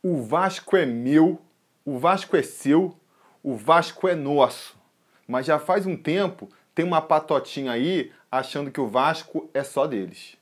O Vasco é meu, o Vasco é seu, o Vasco é nosso. Mas já faz um tempo tem uma patotinha aí achando que o Vasco é só deles.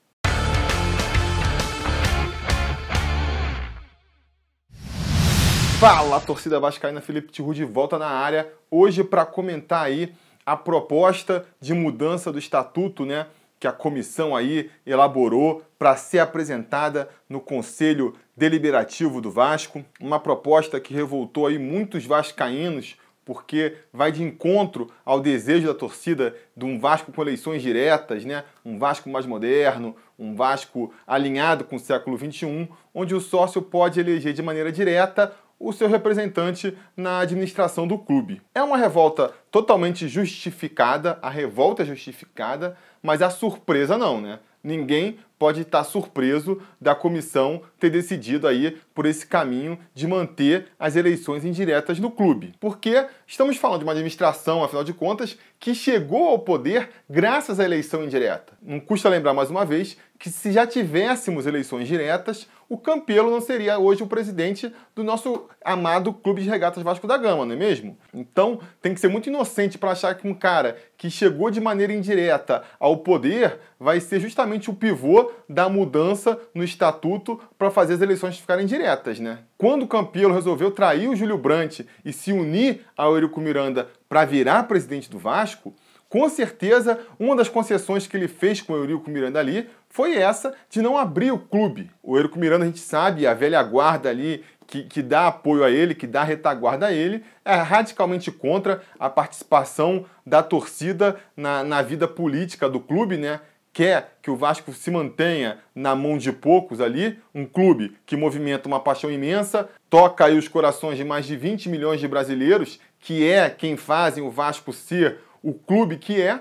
Fala, torcida vascaína, Felipe Tiru de volta na área, hoje para comentar aí a proposta de mudança do estatuto, né, que a comissão aí elaborou para ser apresentada no Conselho Deliberativo do Vasco, uma proposta que revoltou aí muitos vascaínos, porque vai de encontro ao desejo da torcida de um Vasco com eleições diretas, né? Um Vasco mais moderno, um Vasco alinhado com o século XXI, onde o sócio pode eleger de maneira direta o seu representante na administração do clube. É uma revolta totalmente justificada, a revolta é justificada, mas a surpresa não, né? Ninguém pode estar surpreso da comissão ter decidido aí por esse caminho de manter as eleições indiretas no clube. Porque estamos falando de uma administração, afinal de contas, que chegou ao poder graças à eleição indireta. Não custa lembrar mais uma vez que se já tivéssemos eleições diretas, o Campelo não seria hoje o presidente do nosso amado Clube de Regatas Vasco da Gama, não é mesmo? Então tem que ser muito inocente para achar que um cara que chegou de maneira indireta ao poder vai ser justamente o pivô da mudança no estatuto para fazer as eleições ficarem diretas, né? Quando o Campelo resolveu trair o Júlio Brandt e se unir ao Eurico Miranda para virar presidente do Vasco, com certeza, uma das concessões que ele fez com o Eurico Miranda ali foi essa de não abrir o clube. O Eurico Miranda, a gente sabe, a velha guarda ali que dá apoio a ele, que dá retaguarda a ele, é radicalmente contra a participação da torcida na vida política do clube, né? Quer que o Vasco se mantenha na mão de poucos ali, um clube que movimenta uma paixão imensa, toca aí os corações de mais de 20 milhões de brasileiros, que é quem fazem o Vasco ser o clube que é,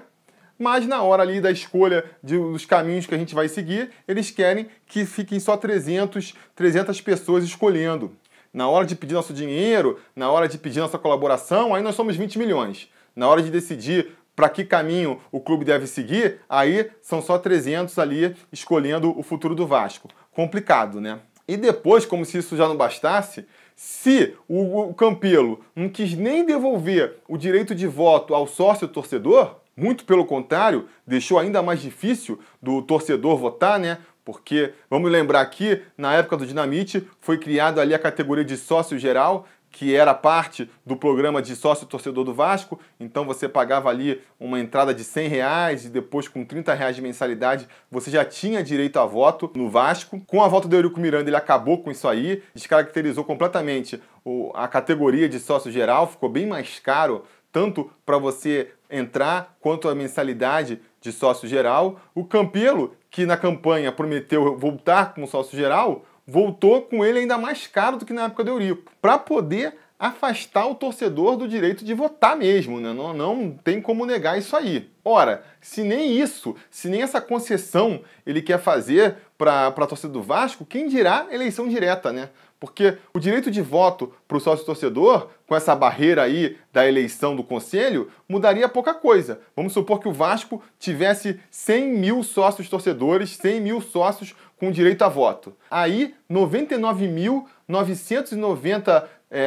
mas na hora ali da escolha dos caminhos que a gente vai seguir, eles querem que fiquem só 300 pessoas escolhendo. Na hora de pedir nosso dinheiro, na hora de pedir nossa colaboração, aí nós somos 20 milhões. Na hora de decidir para que caminho o clube deve seguir, aí são só 300 ali escolhendo o futuro do Vasco. Complicado, né? E depois, como se isso já não bastasse, se o Campelo não quis nem devolver o direito de voto ao sócio torcedor, muito pelo contrário, deixou ainda mais difícil do torcedor votar, né? Porque, vamos lembrar aqui, na época do Dinamite, foi criada ali a categoria de sócio geral, que era parte do programa de sócio-torcedor do Vasco, então você pagava ali uma entrada de R$100 e depois com R$30 de mensalidade você já tinha direito a voto no Vasco. Com a volta do Eurico Miranda ele acabou com isso aí, descaracterizou completamente a categoria de sócio geral, ficou bem mais caro, tanto para você entrar quanto a mensalidade de sócio geral. O Campelo, que na campanha prometeu voltar como sócio geral, voltou com ele ainda mais caro do que na época do Eurico, para poder afastar o torcedor do direito de votar mesmo, né? Não tem como negar isso aí. Ora, se nem isso, se nem essa concessão ele quer fazer para a torcida do Vasco, quem dirá eleição direta, né? Porque o direito de voto para o sócio-torcedor, com essa barreira aí da eleição do conselho, mudaria pouca coisa. Vamos supor que o Vasco tivesse 100 mil sócios-torcedores, 100 mil sócios com direito a voto. Aí, 99.990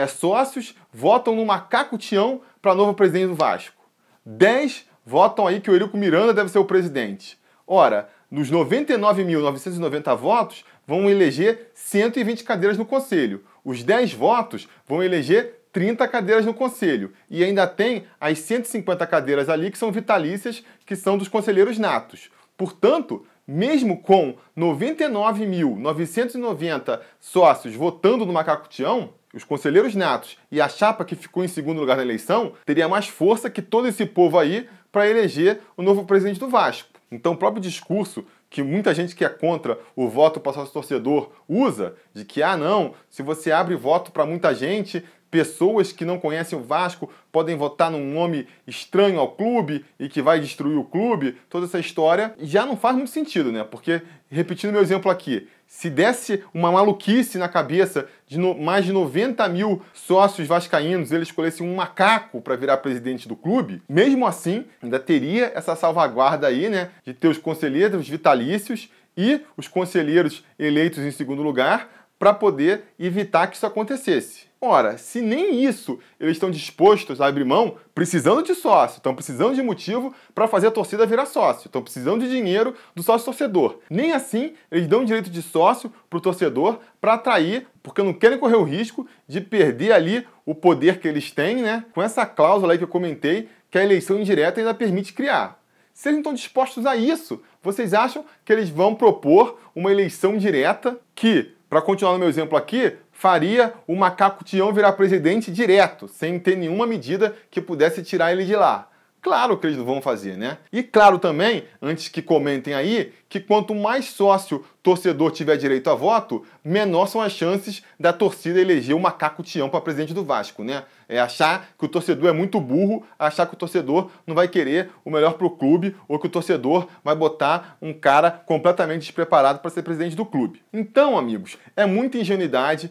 sócios votam no macaco-tião para novo presidente do Vasco. 10 votam aí que o Eurico Miranda deve ser o presidente. Ora, nos 99.990 votos, vão eleger 120 cadeiras no Conselho. Os 10 votos vão eleger 30 cadeiras no Conselho. E ainda tem as 150 cadeiras ali que são vitalícias, que são dos conselheiros natos. Portanto, mesmo com 99.990 sócios votando no macaco-tião, os conselheiros natos e a chapa que ficou em segundo lugar na eleição teria mais força que todo esse povo aí para eleger o novo presidente do Vasco. Então o próprio discurso que muita gente que é contra o voto para sócio-torcedor usa, de que, não, se você abre voto para muita gente, pessoas que não conhecem o Vasco podem votar num nome estranho ao clube e que vai destruir o clube, toda essa história já não faz muito sentido, né? Porque, repetindo meu exemplo aqui, se desse uma maluquice na cabeça de mais de 90 mil sócios vascaínos, eles escolhessem um macaco para virar presidente do clube, mesmo assim, ainda teria essa salvaguarda aí, né? De ter os conselheiros vitalícios e os conselheiros eleitos em segundo lugar para poder evitar que isso acontecesse. Ora, se nem isso eles estão dispostos a abrir mão, precisando de sócio, estão precisando de motivo para fazer a torcida virar sócio, estão precisando de dinheiro do sócio-torcedor. Nem assim eles dão direito de sócio para o torcedor para atrair, porque não querem correr o risco de perder ali o poder que eles têm, né? Com essa cláusula aí que eu comentei, que a eleição indireta ainda permite criar. Se eles não estão dispostos a isso, vocês acham que eles vão propor uma eleição direta que, para continuar no meu exemplo aqui, faria o Macaco Tião virar presidente direto, sem ter nenhuma medida que pudesse tirar ele de lá? Claro que eles não vão fazer, né? E claro também, antes que comentem aí, que quanto mais sócio torcedor tiver direito a voto, menor são as chances da torcida eleger o Macaco Tião para presidente do Vasco, né? É achar que o torcedor é muito burro, achar que o torcedor não vai querer o melhor para o clube ou que o torcedor vai botar um cara completamente despreparado para ser presidente do clube. Então, amigos, é muita ingenuidade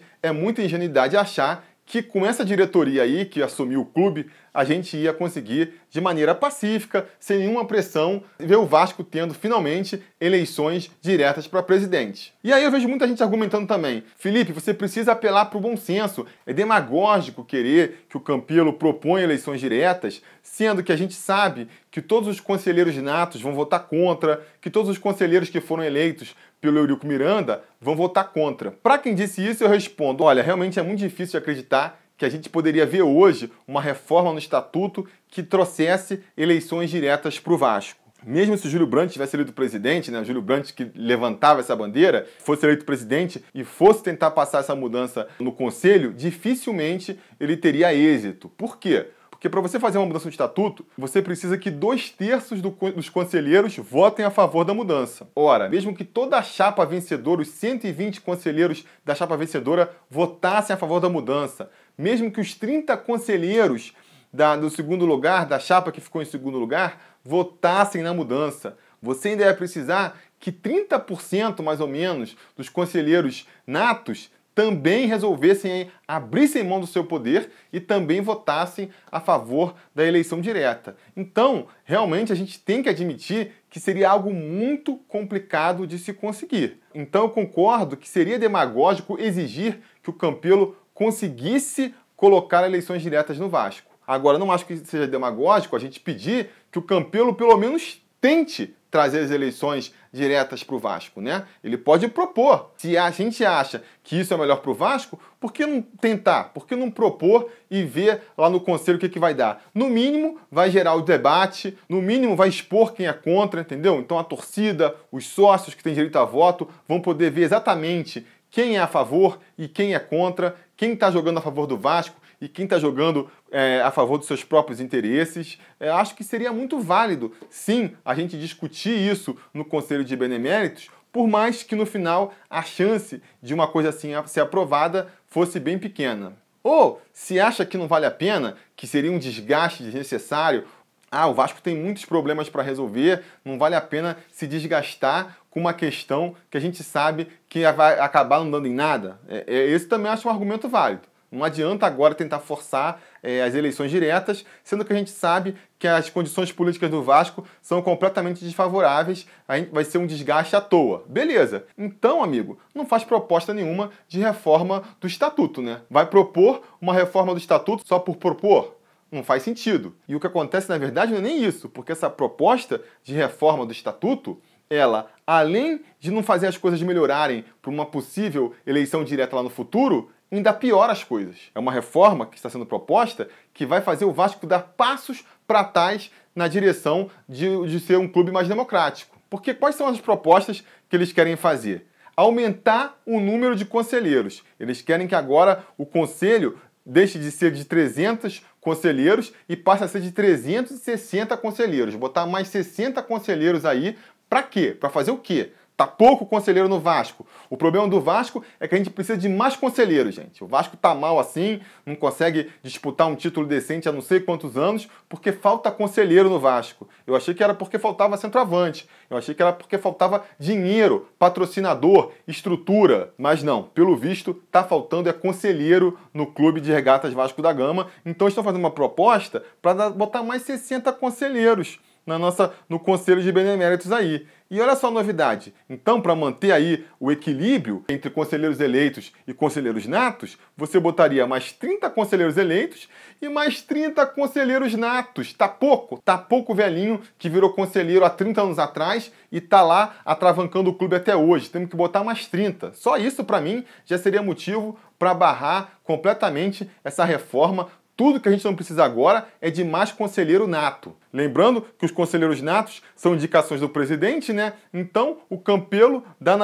achar que com essa diretoria aí que assumiu o clube, a gente ia conseguir, de maneira pacífica, sem nenhuma pressão, ver o Vasco tendo finalmente eleições diretas para presidente. E aí eu vejo muita gente argumentando também: Felipe, você precisa apelar para o bom senso. É demagógico querer que o Campelo proponha eleições diretas, sendo que a gente sabe que todos os conselheiros natos vão votar contra, que todos os conselheiros que foram eleitos pelo Eurico Miranda vão votar contra. Para quem disse isso, eu respondo: olha, realmente é muito difícil de acreditar que a gente poderia ver hoje uma reforma no estatuto que trouxesse eleições diretas para o Vasco. Mesmo se o Júlio Brandt tivesse eleito presidente, né, o Júlio Brandt que levantava essa bandeira, fosse eleito presidente e fosse tentar passar essa mudança no Conselho, dificilmente ele teria êxito. Por quê? Porque para você fazer uma mudança no estatuto, você precisa que 2/3 dos conselheiros votem a favor da mudança. Ora, mesmo que toda a chapa vencedora, os 120 conselheiros da chapa vencedora votassem a favor da mudança, mesmo que os 30 conselheiros do segundo lugar, da chapa que ficou em segundo lugar, votassem na mudança, você ainda ia precisar que 30% mais ou menos dos conselheiros natos também resolvessem abrissem mão do seu poder e também votassem a favor da eleição direta. Então, realmente, a gente tem que admitir que seria algo muito complicado de se conseguir. Então, eu concordo que seria demagógico exigir que o Campelo conseguisse colocar eleições diretas no Vasco. Agora, não acho que seja demagógico a gente pedir que o Campelo, pelo menos, tente trazer as eleições diretas para o Vasco, né? Ele pode propor. Se a gente acha que isso é melhor para o Vasco, por que não tentar? Por que não propor e ver lá no Conselho o que vai dar? No mínimo, vai gerar o debate, no mínimo, vai expor quem é contra, entendeu? Então, a torcida, os sócios que têm direito a voto vão poder ver exatamente quem é a favor e quem é contra, quem está jogando a favor do Vasco e quem está jogando a favor dos seus próprios interesses. Acho que seria muito válido, sim, a gente discutir isso no Conselho de Beneméritos, por mais que no final a chance de uma coisa assim ser aprovada fosse bem pequena. Ou, se acha que não vale a pena, que seria um desgaste desnecessário, o Vasco tem muitos problemas para resolver, não vale a pena se desgastar com uma questão que a gente sabe que vai acabar não dando em nada. Esse também acho um argumento válido. Não adianta agora tentar forçar as eleições diretas, sendo que a gente sabe que as condições políticas do Vasco são completamente desfavoráveis, vai ser um desgaste à toa. Beleza. Então, amigo, não faz proposta nenhuma de reforma do Estatuto, né? Vai propor uma reforma do Estatuto só por propor? Não faz sentido. E o que acontece, na verdade, não é nem isso, porque essa proposta de reforma do Estatuto, ela, além de não fazer as coisas melhorarem para uma possível eleição direta lá no futuro, ainda piora as coisas. É uma reforma que está sendo proposta que vai fazer o Vasco dar passos para trás na direção de ser um clube mais democrático. Porque quais são as propostas que eles querem fazer? Aumentar o número de conselheiros. Eles querem que agora o conselho deixe de ser de 300 conselheiros e passe a ser de 360 conselheiros. Botar mais 60 conselheiros aí. Para quê? Para fazer o quê? Tá pouco conselheiro no Vasco. O problema do Vasco é que a gente precisa de mais conselheiros, gente. O Vasco tá mal assim, não consegue disputar um título decente há não sei quantos anos, porque falta conselheiro no Vasco. Eu achei que era porque faltava centroavante. Eu achei que era porque faltava dinheiro, patrocinador, estrutura. Mas não, pelo visto, tá faltando conselheiro no Clube de Regatas Vasco da Gama. Então estão fazendo uma proposta para botar mais 60 conselheiros. no Conselho de Beneméritos aí. E olha só a novidade. Então, para manter aí o equilíbrio entre conselheiros eleitos e conselheiros natos, você botaria mais 30 conselheiros eleitos e mais 30 conselheiros natos. Tá pouco velhinho que virou conselheiro há 30 anos atrás e tá lá atravancando o clube até hoje. Temos que botar mais 30. Só isso, para mim, já seria motivo para barrar completamente essa reforma. Tudo que a gente não precisa agora é de mais conselheiro nato. Lembrando que os conselheiros natos são indicações do presidente, né? Então, o Campelo dá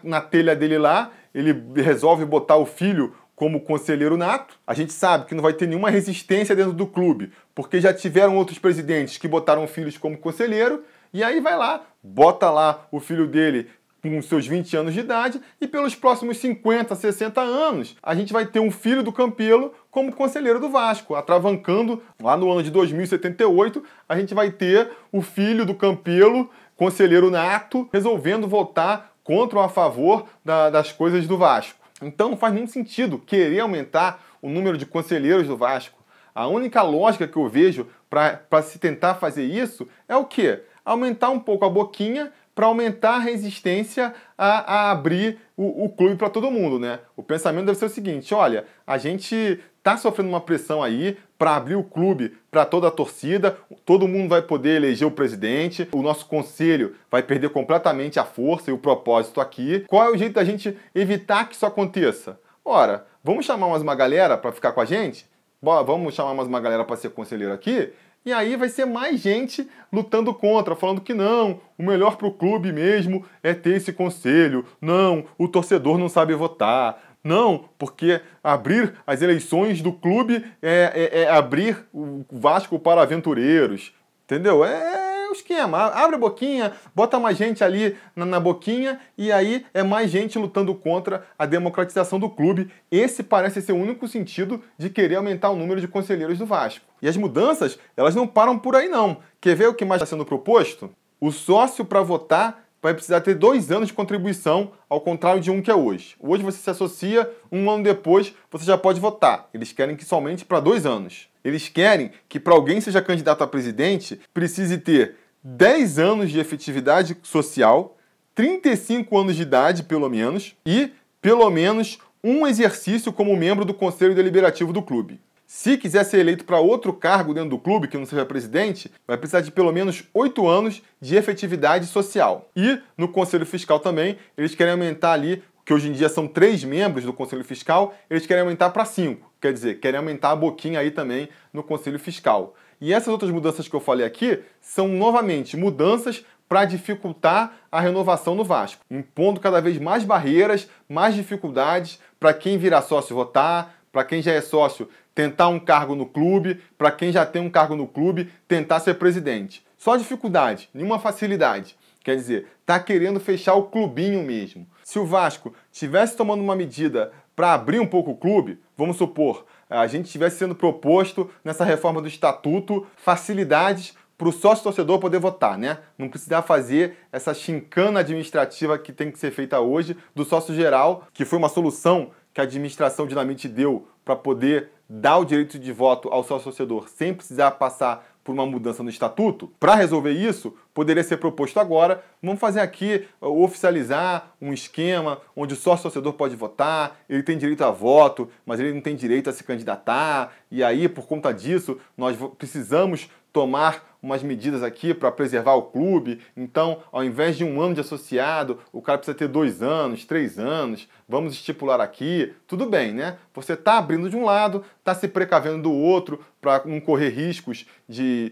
na telha dele lá, ele resolve botar o filho como conselheiro nato. A gente sabe que não vai ter nenhuma resistência dentro do clube, porque já tiveram outros presidentes que botaram filhos como conselheiro, e aí vai lá, bota lá o filho dele com seus 20 anos de idade, e pelos próximos 50, 60 anos, a gente vai ter um filho do Campelo como conselheiro do Vasco, atravancando, lá no ano de 2078, a gente vai ter o filho do Campelo, conselheiro nato, resolvendo votar contra ou a favor das coisas do Vasco. Então não faz nenhum sentido querer aumentar o número de conselheiros do Vasco. A única lógica que eu vejo para se tentar fazer isso é o quê? Aumentar um pouco a boquinha para aumentar a resistência a abrir o clube para todo mundo, né? O pensamento deve ser o seguinte, olha, a gente está sofrendo uma pressão aí para abrir o clube para toda a torcida, todo mundo vai poder eleger o presidente, o nosso conselho vai perder completamente a força e o propósito aqui. Qual é o jeito da gente evitar que isso aconteça? Ora, vamos chamar mais uma galera para ficar com a gente? Vamos chamar mais uma galera para ser conselheiro aqui? E aí vai ser mais gente lutando contra, falando que não, o melhor para o clube mesmo é ter esse conselho. Não, o torcedor não sabe votar. Não, porque abrir as eleições do clube é abrir o Vasco para aventureiros. Entendeu? É o esquema. Abre a boquinha, bota mais gente ali na boquinha e aí é mais gente lutando contra a democratização do clube. Esse parece ser o único sentido de querer aumentar o número de conselheiros do Vasco. E as mudanças, elas não param por aí não. Quer ver o que mais está sendo proposto? O sócio para votar vai precisar ter 2 anos de contribuição, ao contrário de um que é hoje. Hoje você se associa, 1 ano depois você já pode votar. Eles querem que somente para 2 anos. Eles querem que para alguém seja candidato a presidente, precise ter 10 anos de efetividade social, 35 anos de idade pelo menos, e pelo menos um exercício como membro do Conselho Deliberativo do clube. Se quiser ser eleito para outro cargo dentro do clube, que não seja presidente, vai precisar de pelo menos 8 anos de efetividade social. E no Conselho Fiscal também, eles querem aumentar ali, que hoje em dia são 3 membros do Conselho Fiscal, eles querem aumentar para 5. Quer dizer, querem aumentar a boquinha aí também no Conselho Fiscal. E essas outras mudanças que eu falei aqui são, novamente, mudanças para dificultar a renovação no Vasco, impondo cada vez mais barreiras, mais dificuldades para quem virar sócio votar, para quem já é sócio tentar um cargo no clube, para quem já tem um cargo no clube tentar ser presidente. Só dificuldade, nenhuma facilidade. Quer dizer, tá querendo fechar o clubinho mesmo. Se o Vasco tivesse tomando uma medida para abrir um pouco o clube, vamos supor, a gente estivesse sendo proposto nessa reforma do estatuto facilidades para o sócio-torcedor poder votar, né? Não precisar fazer essa chincana administrativa que tem que ser feita hoje do sócio geral, que foi uma solução que a administração Dinamite deu para poder dar o direito de voto ao sócio-torcedor sem precisar passar por uma mudança no estatuto. Para resolver isso, poderia ser proposto agora, vamos fazer aqui, oficializar um esquema onde o sócio-torcedor pode votar, ele tem direito a voto, mas ele não tem direito a se candidatar, e aí, por conta disso, nós precisamos tomar umas medidas aqui para preservar o clube. Então, ao invés de 1 ano de associado, o cara precisa ter 2 anos, 3 anos, vamos estipular aqui. Tudo bem, né? Você está abrindo de um lado, está se precavendo do outro para não correr riscos de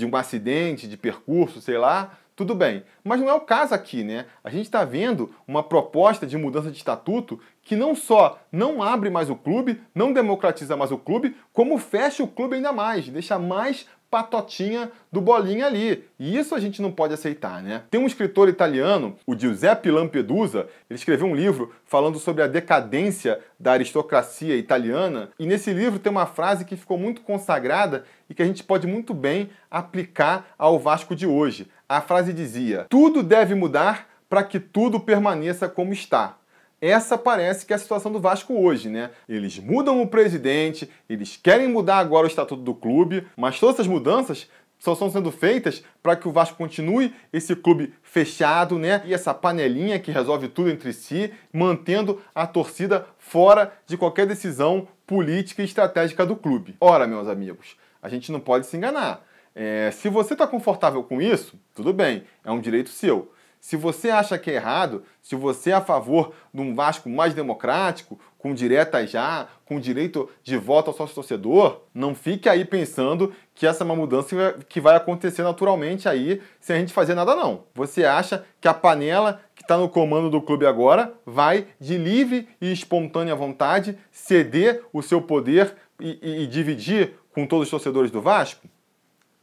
um acidente, de percurso, sei lá. Tudo bem, mas não é o caso aqui, né? A gente está vendo uma proposta de mudança de estatuto que não só não abre mais o clube, não democratiza mais o clube, como fecha o clube ainda mais, deixa mais patotinha do Bolinha ali. E isso a gente não pode aceitar, né? Tem um escritor italiano, o Giuseppe Lampedusa, ele escreveu um livro falando sobre a decadência da aristocracia italiana, e nesse livro tem uma frase que ficou muito consagrada e que a gente pode muito bem aplicar ao Vasco de hoje. A frase dizia: tudo deve mudar para que tudo permaneça como está. Essa parece que é a situação do Vasco hoje, né? Eles mudam o presidente, eles querem mudar agora o estatuto do clube, mas todas essas mudanças só estão sendo feitas para que o Vasco continue esse clube fechado, né? E essa panelinha que resolve tudo entre si, mantendo a torcida fora de qualquer decisão política e estratégica do clube. Ora, meus amigos, a gente não pode se enganar. Se você está confortável com isso, tudo bem, é um direito seu. Se você acha que é errado, se você é a favor de um Vasco mais democrático, com diretas já, com direito de voto ao sócio-torcedor, não fique aí pensando que essa é uma mudança que vai acontecer naturalmente aí sem a gente fazer nada não. Você acha que a panela que está no comando do clube agora vai, de livre e espontânea vontade, ceder o seu poder e dividir com todos os torcedores do Vasco?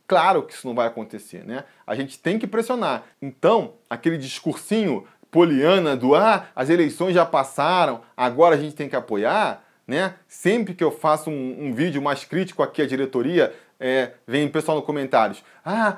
Claro que isso não vai acontecer, né? A gente tem que pressionar. Então, aquele discursinho poliana do as eleições já passaram, agora a gente tem que apoiar, né? Sempre que eu faço um vídeo mais crítico aqui à diretoria, vem pessoal nos comentários: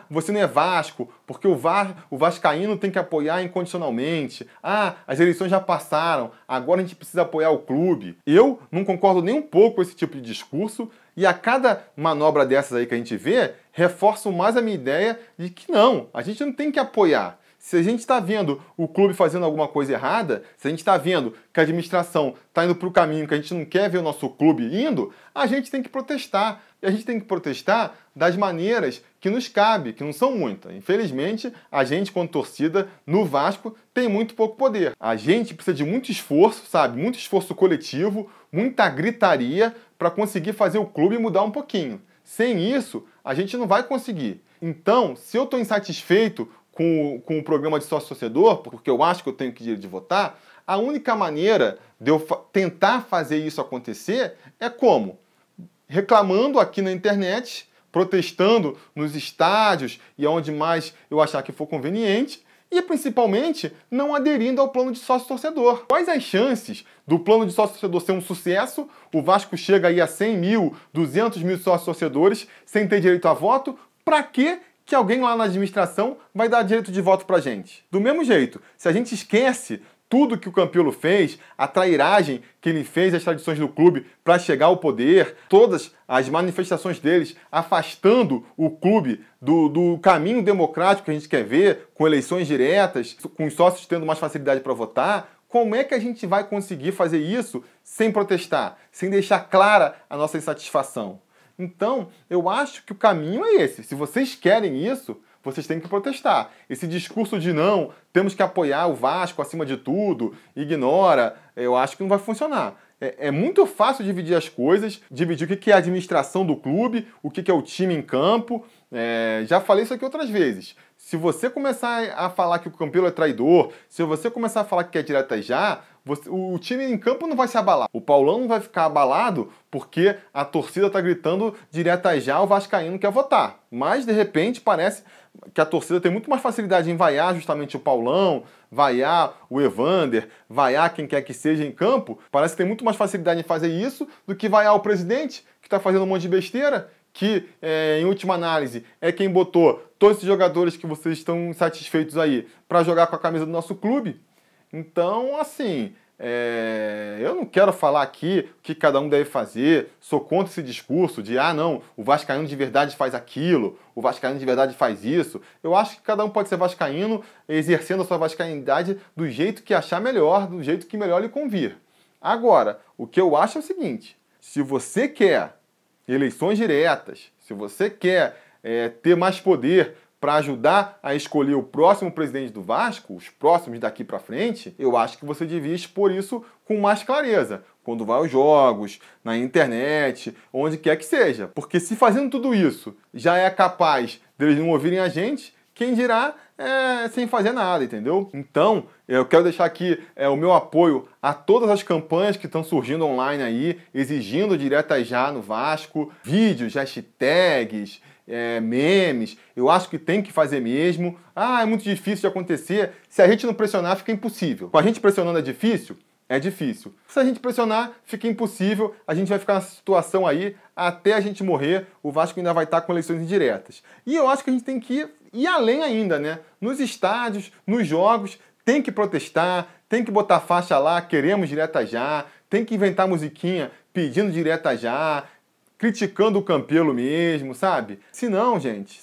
você não é Vasco, porque o vascaíno tem que apoiar incondicionalmente. As eleições já passaram, agora a gente precisa apoiar o clube. Eu não concordo nem um pouco com esse tipo de discurso, e a cada manobra dessas aí que a gente vê, reforço mais a minha ideia de que não, a gente não tem que apoiar. Se a gente está vendo o clube fazendo alguma coisa errada, se a gente está vendo que a administração está indo para o caminho que a gente não quer ver o nosso clube indo, a gente tem que protestar. E a gente tem que protestar das maneiras que nos cabe, que não são muitas. Infelizmente, a gente, quanto torcida, no Vasco, tem muito pouco poder. A gente precisa de muito esforço, sabe? Muito esforço coletivo, muita gritaria para conseguir fazer o clube mudar um pouquinho. Sem isso, a gente não vai conseguir. Então, se eu estou insatisfeito com o programa de sócio-torcedor, porque eu acho que eu tenho que ir de votar, a única maneira de eu tentar fazer isso acontecer é como? Reclamando aqui na internet, protestando nos estádios e onde mais eu achar que for conveniente, e principalmente não aderindo ao plano de sócio-torcedor. Quais as chances do plano de sócio-torcedor ser um sucesso, o Vasco chega aí a 100 mil, 200 mil sócios-torcedores sem ter direito a voto? Para quê que alguém lá na administração vai dar direito de voto pra gente? Do mesmo jeito, se a gente esquece tudo que o Campelo fez, a trairagem que ele fez às tradições do clube para chegar ao poder, todas as manifestações deles afastando o clube do caminho democrático que a gente quer ver, com eleições diretas, com os sócios tendo mais facilidade para votar, como é que a gente vai conseguir fazer isso sem protestar, sem deixar clara a nossa insatisfação? Então, eu acho que o caminho é esse. Se vocês querem isso, vocês têm que protestar. Esse discurso de não, temos que apoiar o Vasco acima de tudo, ignora, eu acho que não vai funcionar. É muito fácil dividir as coisas, dividir o que é a administração do clube, o que é o time em campo. Já falei isso aqui outras vezes. Se você começar a falar que o Campelo é traidor, se você começar a falar que é direta já, o time em campo não vai se abalar. O Paulão não vai ficar abalado porque a torcida está gritando direta já, o vascaíno quer votar. Mas, de repente, parece que a torcida tem muito mais facilidade em vaiar justamente o Paulão, vaiar o Evander, vaiar quem quer que seja em campo. Parece que tem muito mais facilidade em fazer isso do que vaiar o presidente, que está fazendo um monte de besteira, que, em última análise, é quem botou todos esses jogadores que vocês estão insatisfeitos aí para jogar com a camisa do nosso clube. Então, assim, eu não quero falar aqui o que cada um deve fazer, sou contra esse discurso de, não, o vascaíno de verdade faz aquilo, o vascaíno de verdade faz isso. Eu acho que cada um pode ser vascaíno exercendo a sua vascainidade do jeito que achar melhor, do jeito que melhor lhe convir. Agora, o que eu acho é o seguinte: se você quer eleições diretas, se você quer ter mais poder para ajudar a escolher o próximo presidente do Vasco, os próximos daqui para frente, eu acho que você devia expor isso com mais clareza, quando vai aos jogos, na internet, onde quer que seja. Porque se fazendo tudo isso já é capaz deles não ouvirem a gente, quem dirá sem fazer nada, entendeu? Então, eu quero deixar aqui o meu apoio a todas as campanhas que estão surgindo online aí, exigindo diretas já no Vasco, vídeos, hashtags, memes. Eu acho que tem que fazer mesmo. É muito difícil de acontecer. Se a gente não pressionar, fica impossível. Com a gente pressionando é difícil? É difícil. Se a gente pressionar, fica impossível. A gente vai ficar nessa situação aí até a gente morrer. O Vasco ainda vai estar com eleições indiretas. E eu acho que a gente tem que ir além ainda, né? Nos estádios, nos jogos, tem que protestar, tem que botar faixa lá, queremos direta já, tem que inventar musiquinha pedindo direta já. criticando o Campelo mesmo, sabe? Se não, gente,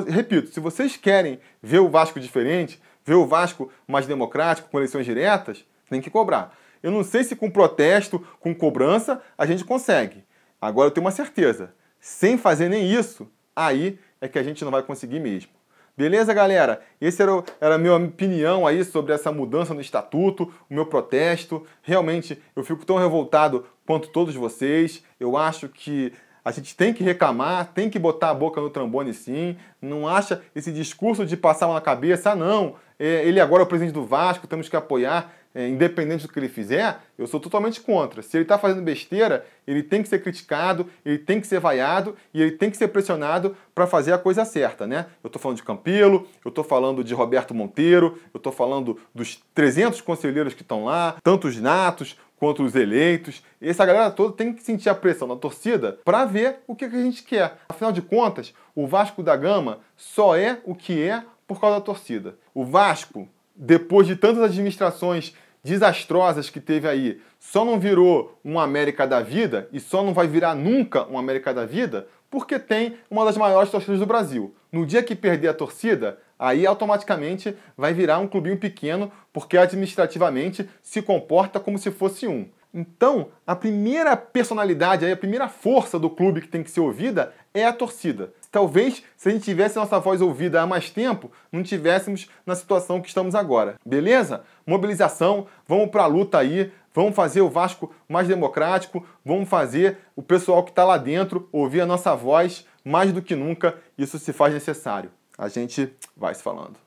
repito, se vocês querem ver o Vasco diferente, ver o Vasco mais democrático, com eleições diretas, tem que cobrar. Eu não sei se com protesto, com cobrança, a gente consegue. Agora eu tenho uma certeza, sem fazer nem isso, aí é que a gente não vai conseguir mesmo. Beleza, galera? Esse era a minha opinião aí sobre essa mudança no estatuto, o meu protesto. Realmente, eu fico tão revoltado quanto todos vocês. Eu acho que a gente tem que reclamar, tem que botar a boca no trombone sim. Não acha esse discurso de passar na cabeça, não, ele agora é o presidente do Vasco, temos que apoiar, independente do que ele fizer. Eu sou totalmente contra. Se ele está fazendo besteira, ele tem que ser criticado, ele tem que ser vaiado e ele tem que ser pressionado para fazer a coisa certa, né? Eu estou falando de Campelo, eu estou falando de Roberto Monteiro, eu estou falando dos 300 conselheiros que estão lá, tanto os natos quanto os eleitos. Essa galera toda tem que sentir a pressão da torcida para ver o que a gente quer. Afinal de contas, o Vasco da Gama só é o que é por causa da torcida. O Vasco, depois de tantas administrações desastrosas que teve aí, só não virou um América da vida e só não vai virar nunca um América da vida porque tem uma das maiores torcidas do Brasil. No dia que perder a torcida, aí automaticamente vai virar um clubinho pequeno porque administrativamente se comporta como se fosse um. Então, a primeira personalidade, a primeira força do clube que tem que ser ouvida é a torcida. Talvez, se a gente tivesse nossa voz ouvida há mais tempo, não tivéssemos na situação que estamos agora. Beleza? Mobilização, vamos para a luta aí, vamos fazer o Vasco mais democrático, vamos fazer o pessoal que está lá dentro ouvir a nossa voz mais do que nunca, isso se faz necessário. A gente vai se falando.